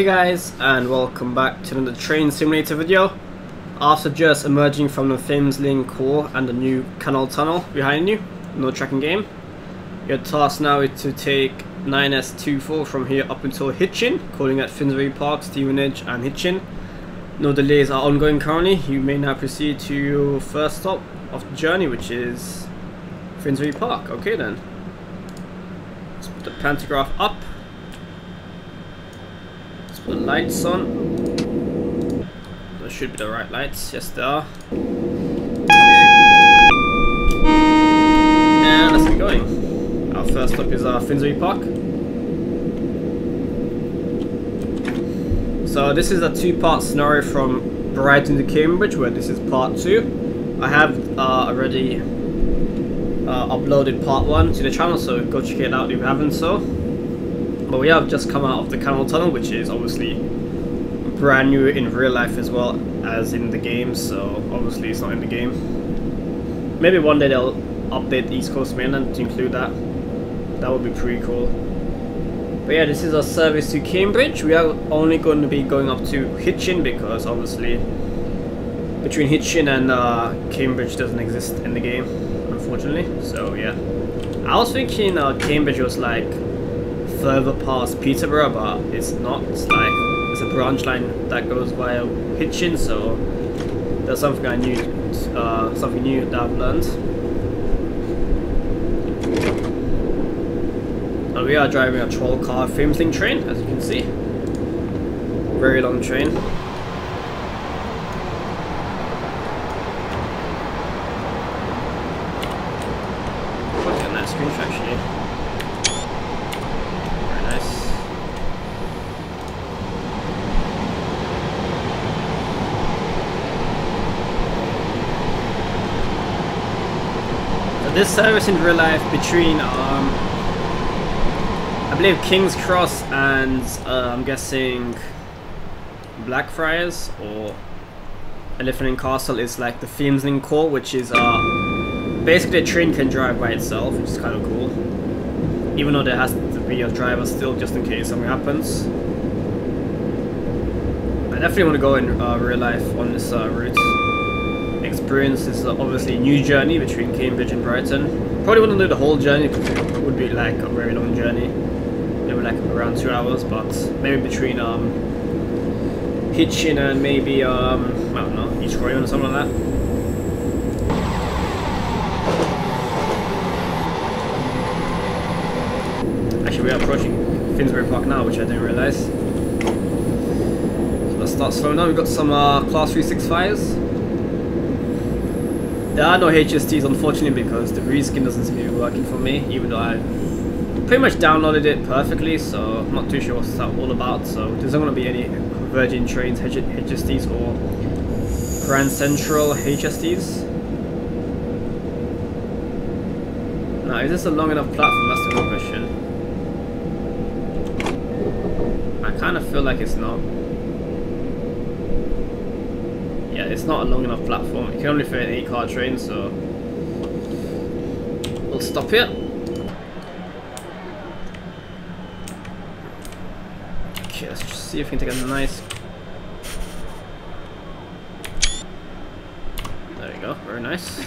Hey guys, and welcome back to another train simulator video. After just emerging from the Thameslink core and the new canal tunnel behind you, no tracking game, your task now is to take 9S24 from here up until Hitchin, calling at Finsbury Park, Stevenage and Hitchin. No delays are ongoing currently. You may now proceed to your first stop of the journey, which is Finsbury Park. Okay then. Let's put the pantograph up. Put the lights on. Those should be the right lights. Yes, they are. And let's get going. Our first stop is Finsbury Park. So this is a two-part scenario from Brighton to Cambridge, where this is part 2. I have already uploaded part 1 to the channel, so go check it out if you haven't so. But we have just come out of the canal tunnel, which is obviously brand new in real life as well as in the game, so obviously it's not in the game. Maybe one day they'll update East Coast Mainland to include that. That would be pretty cool. But yeah, this is our service to Cambridge. We are only going to be going up to Hitchin because obviously between Hitchin and Cambridge doesn't exist in the game, unfortunately. So yeah, I was thinking Cambridge was like further past Peterborough, but it's not. It's like it's a branch line that goes via Hitchin, so that's something I knew, something new that I've learned. And we are driving a 12-car Thameslink train, as you can see. Very long train. Quite a nice screen actually. This service in real life between I believe King's Cross and I'm guessing Blackfriars or Elephant and Castle is like the Thameslink core, which is basically a train can drive by itself, which is kind of cool. Even though there has to be a driver still, just in case something happens. I definitely want to go in real life on this route. Experience is obviously a new journey between Cambridge and Brighton. Probably wouldn't do the whole journey because it would be like a very long journey, maybe like around 2 hours, but maybe between Hitchin and maybe I don't know, East Croydon or something like that. Actually, we are approaching Finsbury Park now, which I didn't realise. So let's start slowing down. We've got some Class 365s. There are no HSTs, unfortunately, because the reskin doesn't seem to be working for me, even though I pretty much downloaded it perfectly, so I'm not too sure what's that all about. So there's not going to be any Virgin Trains HSTs or Grand Central HSTs. Now, is this a long enough platform? That's the real question. I kind of feel like it's not. Yeah, it's not a long enough platform. You can only fit an 8-car train, so we'll stop here. Okay, let's just see if we can take a nice. There we go, very nice.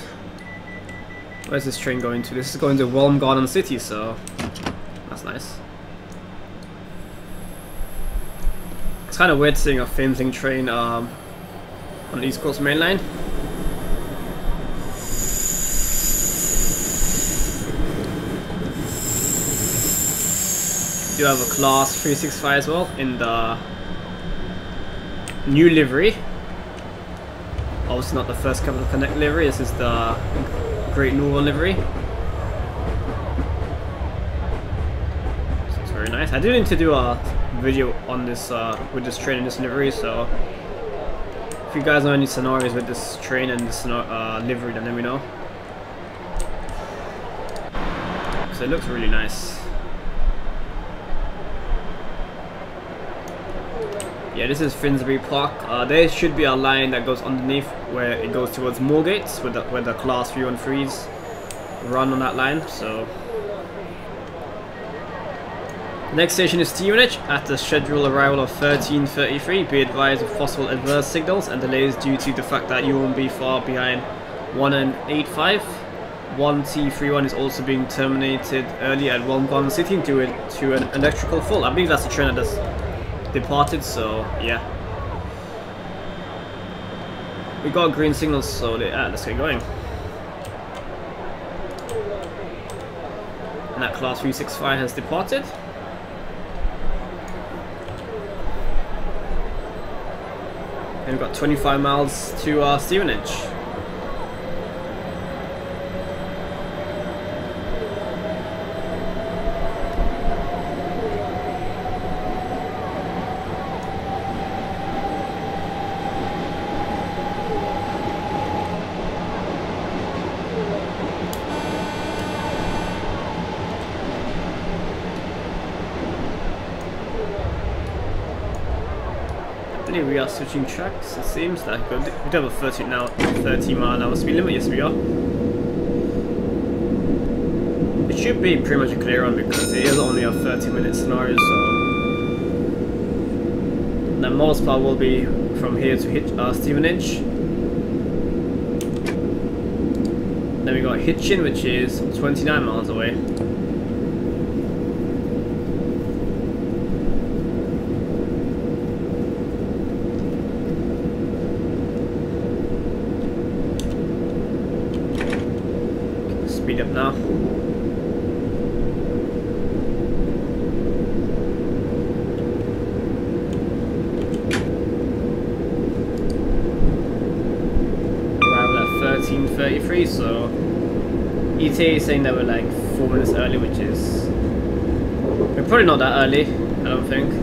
Where's this train going to? This is going to Walm Garden City, so that's nice. It's kind of weird seeing a Thameslink train on the East Coast Mainline. We do have a Class 365 as well in the new livery. Obviously not the first Capital Connect livery, this is the Great Northern livery. So it's very nice. I do need to do a video on this with this train in this livery, so if you guys know any scenarios with this train and this livery, then let me know. So it looks really nice. Yeah, this is Finsbury Park. There should be a line that goes underneath where it goes towards Moorgates, where the Class 313s run on that line. So Next station is Stevenage at the scheduled arrival of 13:33. Be advised of possible adverse signals and delays due to the fact that you won't be far behind 1 and 85. 1T31 is also being terminated early at Wollongong City due to an electrical fault. I believe that's the train that just departed, so yeah. We got green signals, so let's get going. And that class 365 has departed. And we've got 25 miles to Stevenage. We are switching tracks, it seems. That good. We do have a 30 mile an hour speed limit, yes we are. It should be pretty much a clear run because it is only a 30-minute scenario, so the most part will be from here to Stevenage. Then we got Hitchin, which is 29 miles away. Speed up now. Arrival at 13:33, so ETA is saying that we're like 4 minutes early, which is we're probably not that early, I don't think.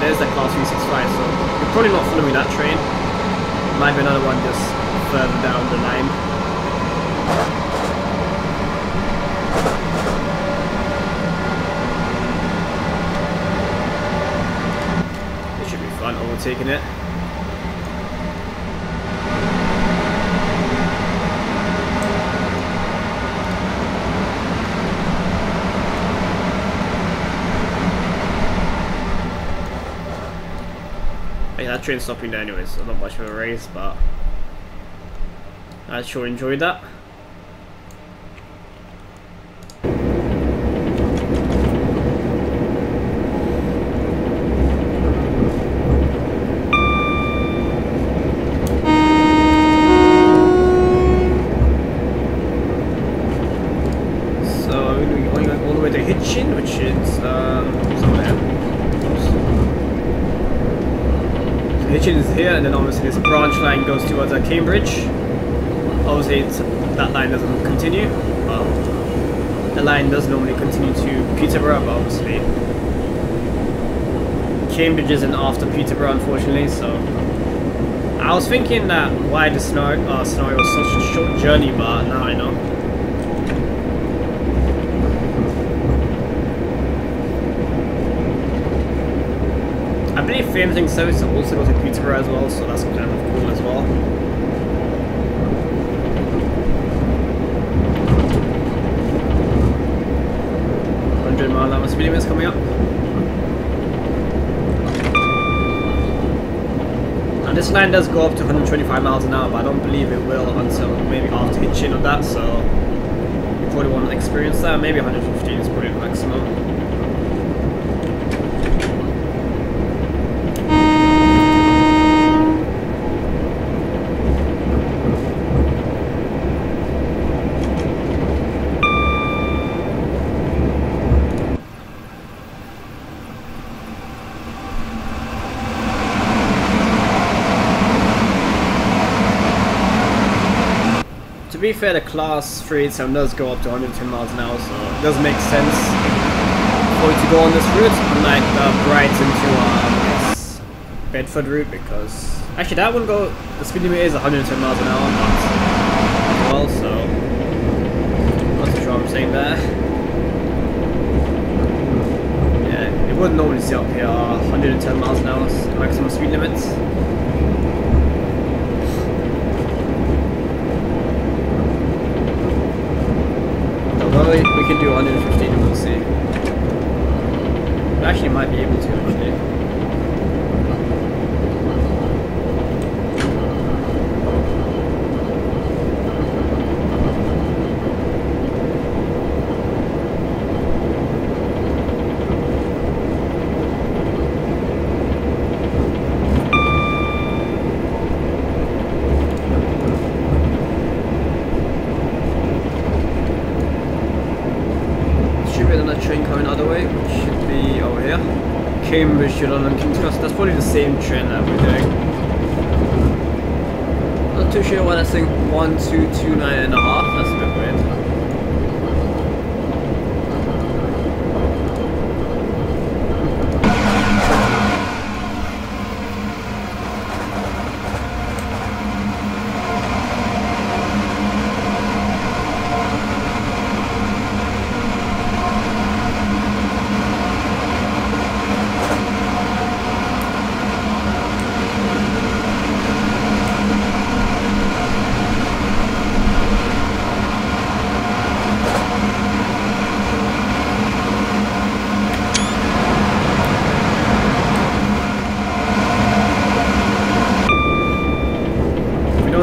There's that class 365, so you're probably not following that train. Might be another one just further down the line. It should be fun overtaking it. That train's stopping there anyway, so not much of a race, but I sure enjoyed that. So we're going all the way to Hitchin, which is somewhere. Hitchin is here, and then obviously this branch line goes towards Cambridge. Obviously that line doesn't continue. The line does normally continue to Peterborough, but obviously Cambridge isn't after Peterborough, unfortunately. So I was thinking that why the scenario was such a short journey, but now I know. I believe Thameslink service also goes to Peterborough as well, so that's kind of cool as well. Speed limit is coming up. And this line does go up to 125 miles an hour, but I don't believe it will until maybe after Hitchin or that, so you probably want to experience that. Maybe 115 is probably the maximum. To be fair, the class 387 does go up to 110 miles an hour, so it does make sense for you to go on this route, unlike the Brighton to Bedford route, because actually that one the speed limit is 110 miles an hour, but as well, so I'm not too sure what I'm saying there. Yeah, it would normally say up here 110 miles an hour maximum speed limits. Whether we can do 115, we'll see. We actually might be able to, actually. Train coming the other way, which should be over here. Cambridge to London King's Cross. That's probably the same train that we're doing. Not too sure why that's saying 1229.5. That's a bit weird.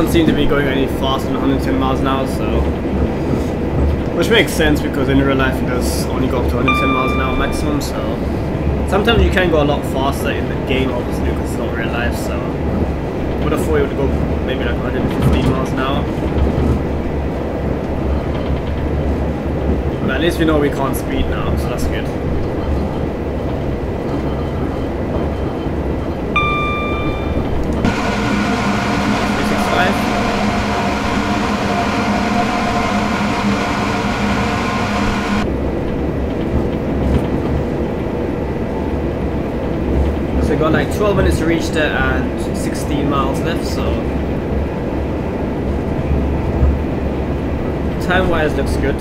Seem to be going any faster than 110 miles an hour, so which makes sense because in real life it does only go up to 110 miles an hour maximum, so sometimes you can go a lot faster in the game obviously because it's not real life, so I would have thought it would go maybe like 115 miles an hour. But at least we know we can't speed now, so that's good. So we got like 12 minutes to reach there and 16 miles left, so time wise looks good.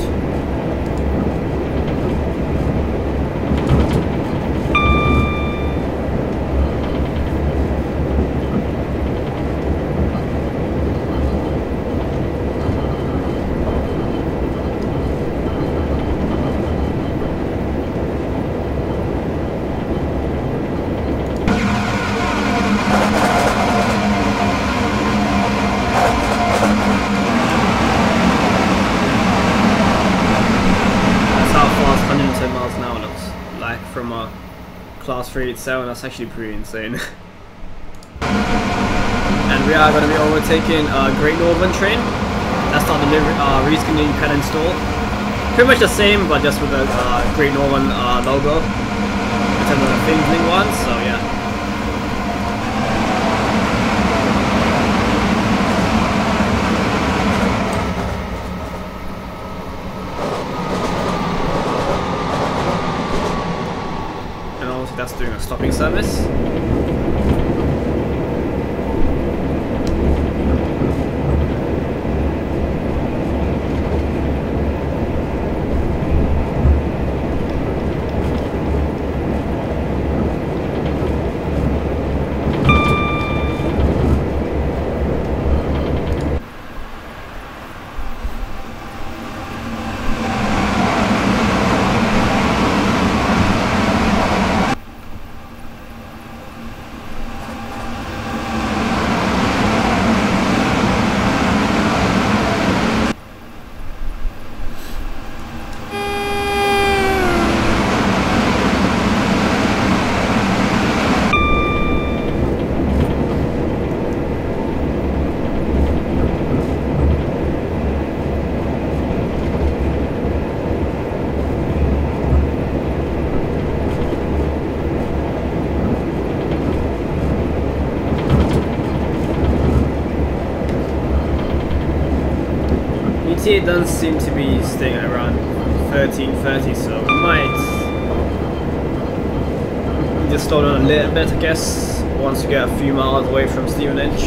From a class 387, that's actually pretty insane. And we are going to be overtaking a Great Northern train. That's not delivery reskin you can install. Pretty much the same, but just with the Great Northern logo instead of the Thameslink one. So yeah. That's doing a stopping service. It does seem to be staying at around 1330, so we might just slow down a little bit, I guess, once we get a few miles away from Stevenage.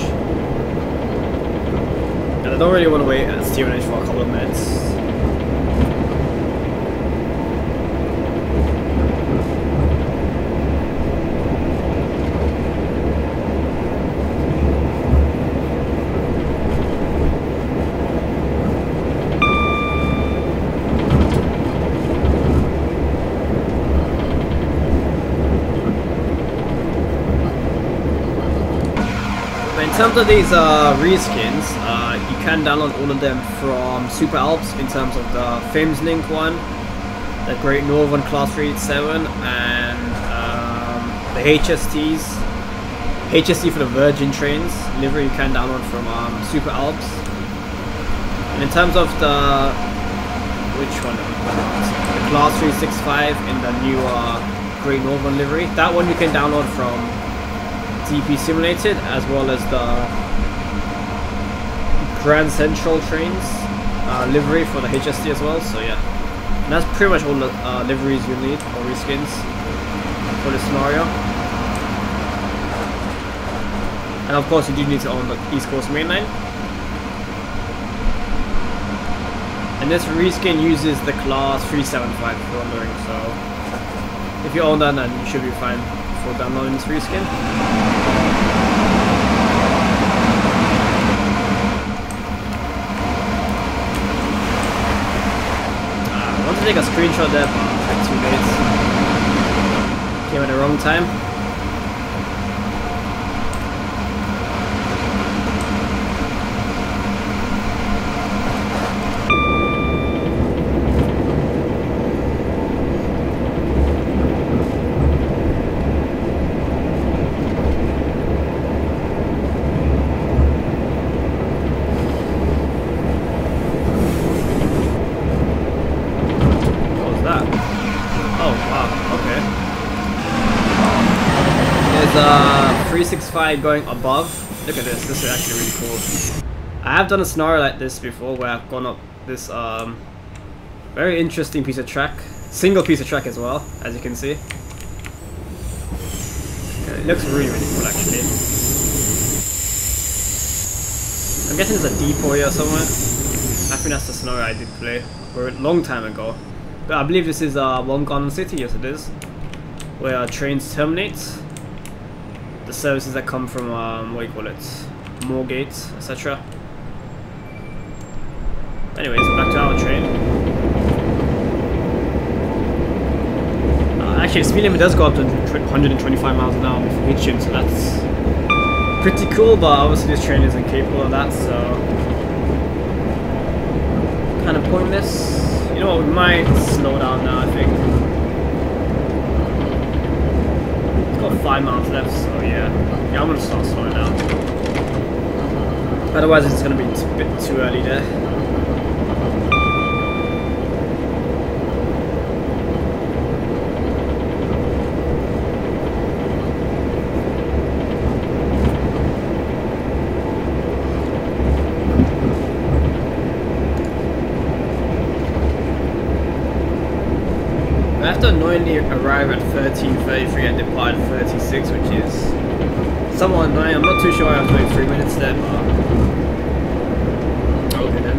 And I don't really want to wait at Stevenage for a couple of minutes. terms of these reskins, you can download all of them from Super Alps in terms of the Thameslink one, the Great Northern Class 387, and the HSTs. HST for the Virgin trains livery you can download from Super Alps. And in terms of the which one? The Class 365 in the new Great Northern livery. That one you can download from DP Simulated, as well as the Grand Central trains livery for the HST as well. So yeah, and that's pretty much all the liveries you need or reskins for this scenario. And of course you do need to own the East Coast Mainline. And this reskin uses the Class 375 if you're wondering, so if you own that, then you should be fine for downloading this reskin. I want to take a screenshot there, but it's too late. Came at the wrong time. There's a 365 going above. Look at this. This is actually really cool. I have done a scenario like this before where I've gone up this very interesting piece of track. Single piece of track as well, as you can see. It looks really, really cool actually. I'm guessing there's a depot here somewhere. I think that's the scenario I did play a long time ago. But I believe this is One Garden City. Yes, it is. Where trains terminate. The services that come from what do you call it, Moorgate, etc. Anyways, back to our train. Actually, the speed limit does go up to 125 miles an hour before hitching, so that's pretty cool. But obviously, this train isn't capable of that, so kind of pointless. You know what? We might slow down now. I think. 5 miles left, so yeah, I'm gonna start slowing down. Otherwise, it's gonna be a bit too early there. I have to annoyingly arrive at 13:33 and depart at 36, which is somewhat annoying. I'm not too sure I was doing 3 minutes there, but okay then.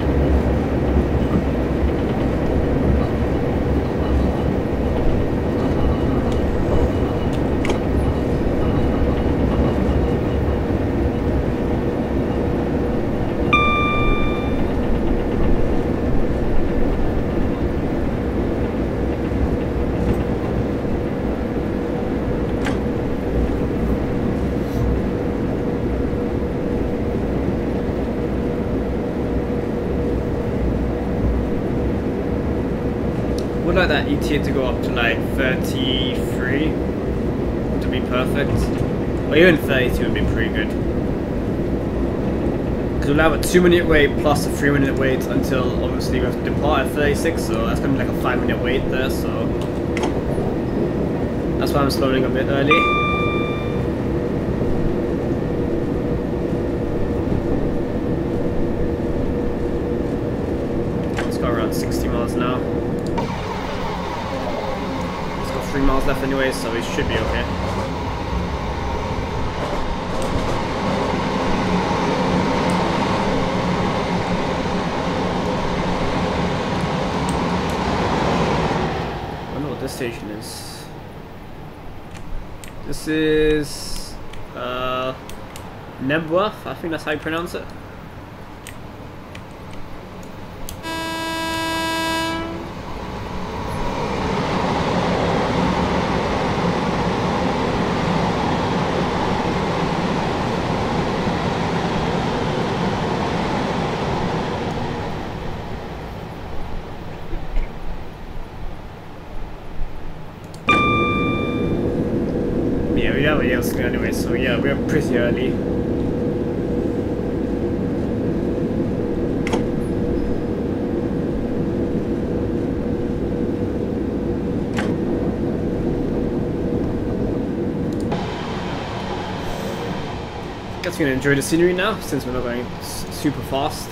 Would like that ETA to go up to like 33 to be perfect, or even 32 would be pretty good. Because we'll have a 2-minute wait plus a 3-minute wait until obviously we have to depart at 36, so that's going to be like a 5-minute wait there, so that's why I'm slowing a bit early. Let's go around 60 miles an hour. 3 miles left anyway, so we should be okay. I wonder what this station is. This is Nebworth, I think that's how you pronounce it. yeah, but yeah, anyway, so yeah, we're pretty early. Guess we're gonna enjoy the scenery now, since we're not going super fast.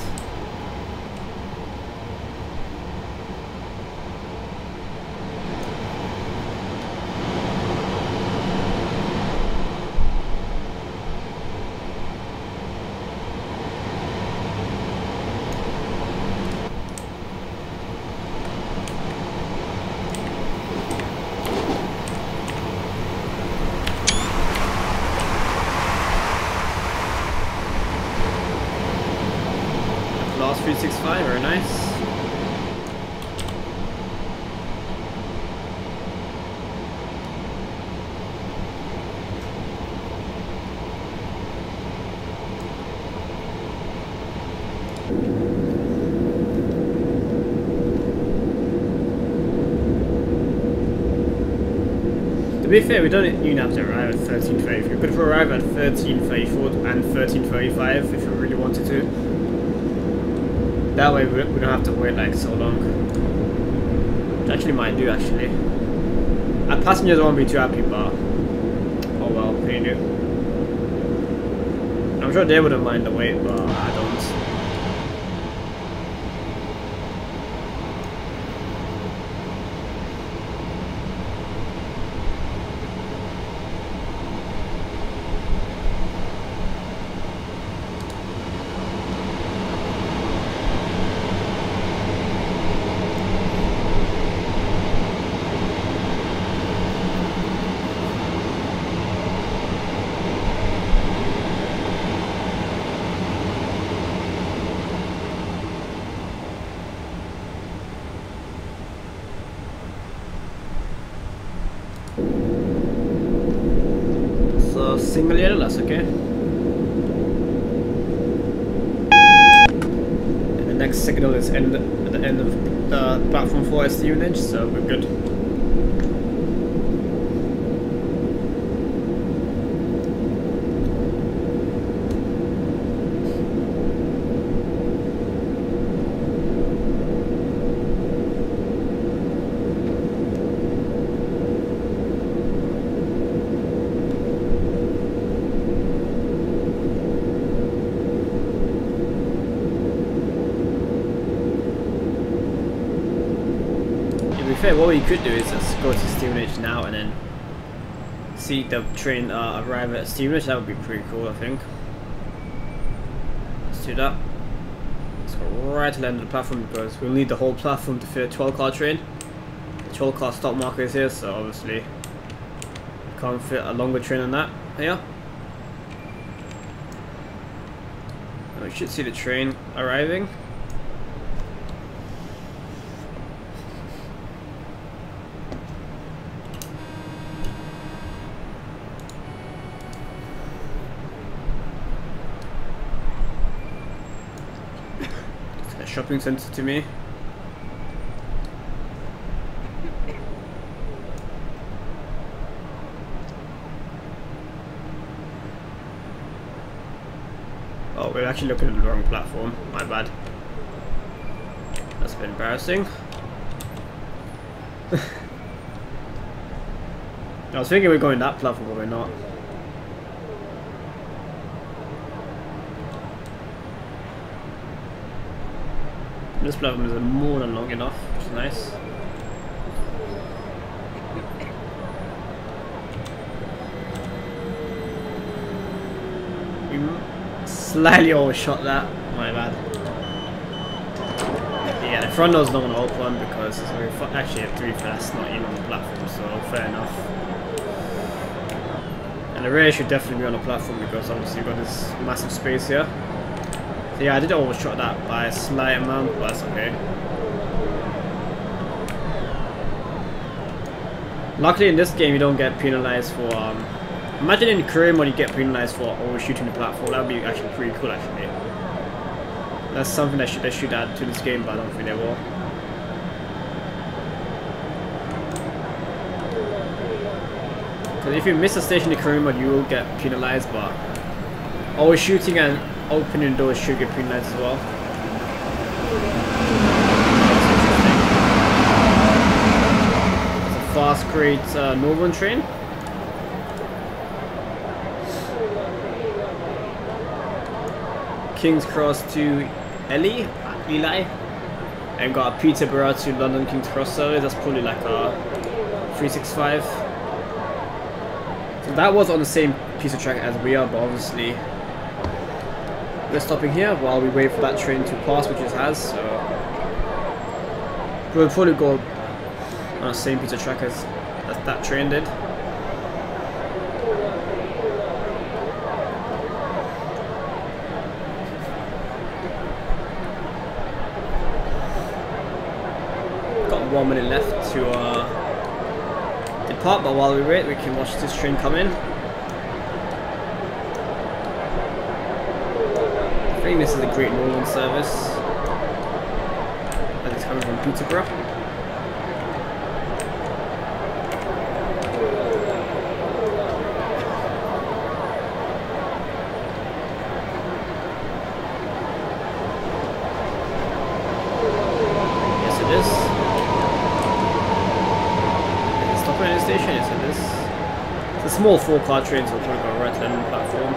Last 365, very nice. To be fair, we don't even have to arrive at 13:33. We could arrive at 13:34 and 13:35 if we really wanted to. That way we don't have to wait like so long. Which actually might do actually. Our passengers won't be too happy, but oh well, what can you do? I'm sure they wouldn't mind the wait, but I don't. Single yellow, that's okay. And the next signal is at the end of the platform 4 is the unit, so we're good. What we could do is just go to Stevenage now and then see the train arrive at Stevenage. That would be pretty cool, I think. Let's do that. Let's go right to the end of the platform because we'll need the whole platform to fit a 12-car train. The 12-car stop marker is here, so obviously can't fit a longer train than that here. And we should see the train arriving. Shopping centre to me. Oh, we're actually looking at the wrong platform. My bad. That's a bit embarrassing. I was thinking we're going that platform, but we're not. This platform is more than long enough, which is nice. We slightly overshot that, my bad. Yeah, the front door's not going to open because it's very actually a 3 that's not even on the platform, so fair enough. And the rear should definitely be on the platform because obviously you've got this massive space here. Yeah, I did overshot that by a slight amount, but that's okay. Luckily in this game you don't get penalized for, imagine in career mode you get penalized for overshooting the platform. That would be actually pretty cool actually. That's something that they should add to this game, but I don't think they will. Because if you miss a station in career mode, you will get penalized, but always shooting and opening doors should get penalized as well. It's a fast, great northern train. King's Cross to Eli, and got a Peterborough to London King's Cross service. That's probably like a 365. So that was on the same piece of track as we are, but obviously we're stopping here while we wait for that train to pass, which it has. So we'll probably go on the same piece of track as that train did. Got 1 minute left to depart, but while we wait, we can watch this train come in. I think this is a Great Northern service, as it's coming from Peterborough. Yes, it is. Is it stopping at the station? Yes, it is. It's a small 4-car train, so we'll probably go right to the end of the platform.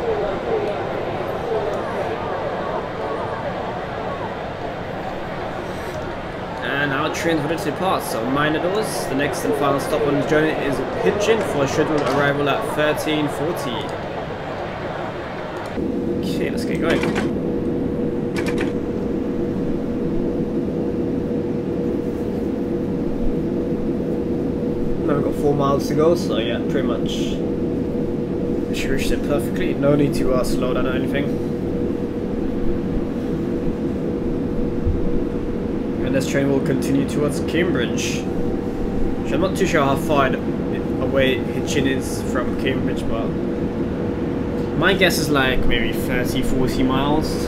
And our train's ready to depart, so minor doors. The next and final stop on the journey is Hitchin for a scheduled arrival at 13:40. Okay, let's get going. Now we've got 4 miles to go, so yeah, pretty much we should reach it perfectly. No need to slow down or anything. This train will continue towards Cambridge, which I'm not too sure how far away Hitchin is from Cambridge, but my guess is like maybe 30-40 miles,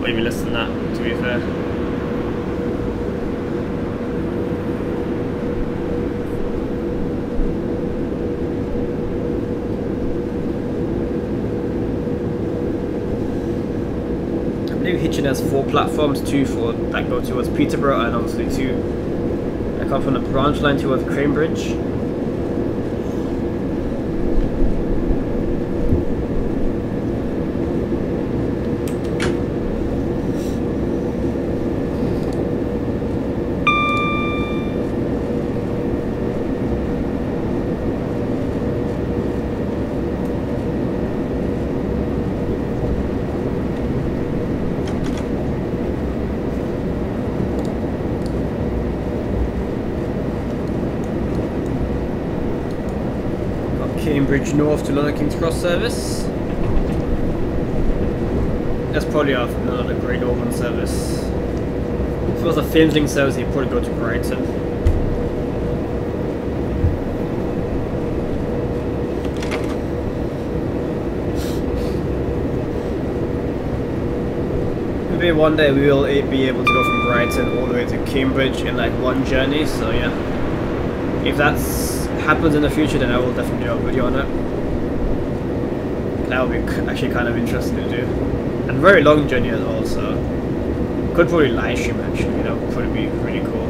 or even less than that, to be fair. Hitchin has 4 platforms, 2 that go towards Peterborough, and obviously 2 that come from the branch line towards Cambridge. Cambridge North to London King's Cross service. That's probably another Great Northern service. If it was a Thameslink service, you'd probably go to Brighton. Maybe one day we will be able to go from Brighton all the way to Cambridge in like one journey, so yeah. If that's happens in the future, then I will definitely do a video on it. That would be actually kind of interesting to do. And very long journey as well, so could probably live stream actually, that would probably be really cool.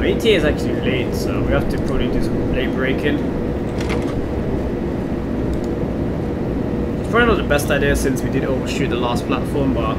ETA is actually late, so we have to probably do some late braking. It's probably not the best idea since we did overshoot the last platform, but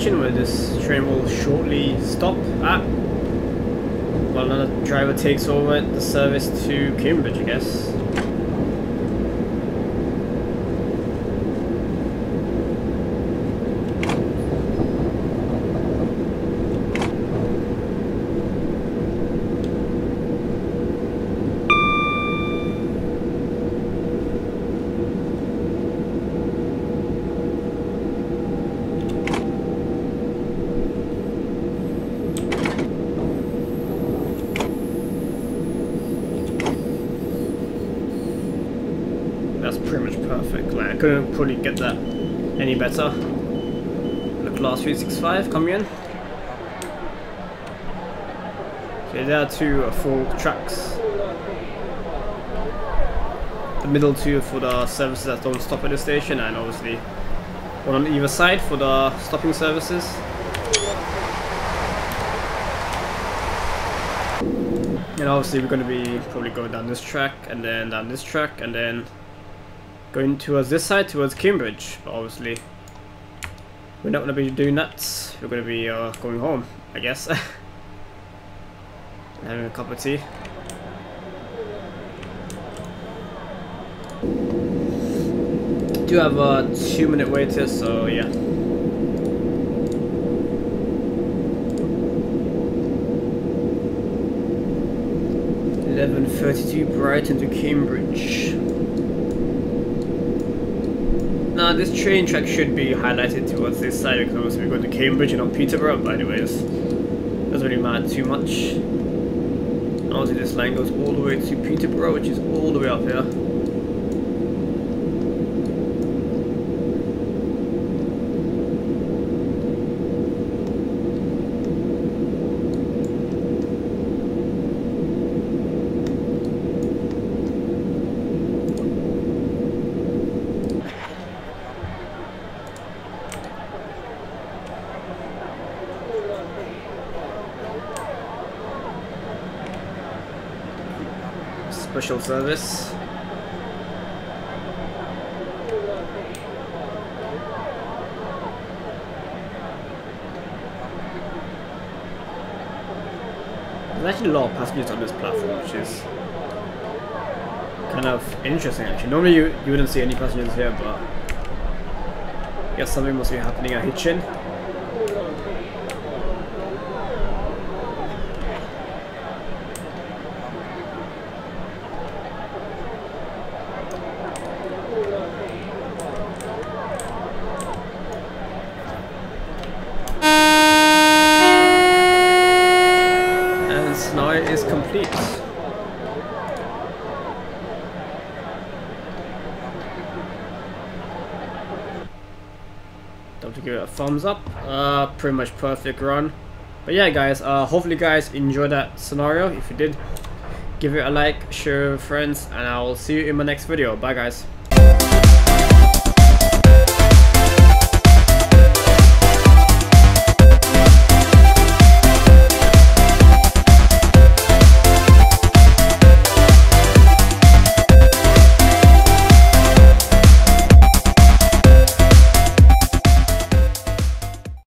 station where this train will shortly stop at. While another driver takes over the service to Cambridge, I guess. That's pretty much perfect. Like, I couldn't probably get that any better. The class 365 coming in. Okay, there are two full tracks. The middle two for the services that don't stop at the station, and obviously one on either side for the stopping services. And obviously we're going to be probably going down this track, and then down this track, and then going towards this side, towards Cambridge. But obviously we're not going to be doing that. We're going to be going home, I guess. Having a cup of tea. Do have a 2-minute wait here, so yeah. .32 Brighton to Cambridge. Now this train track should be highlighted towards this side because we're going to Cambridge and not Peterborough, but anyways, doesn't really matter too much. Obviously this line goes all the way to Peterborough, which is all the way up here. Special service. There's actually a lot of passengers on this platform, which is kind of interesting actually. Normally you wouldn't see any passengers here, but I guess something must be happening at Hitchin. Now it is complete. Don't give it a thumbs up. Pretty much perfect run. But yeah, guys, hopefully you guys enjoyed that scenario. If you did, give it a like, share with friends, and I'll see you in my next video. Bye, guys.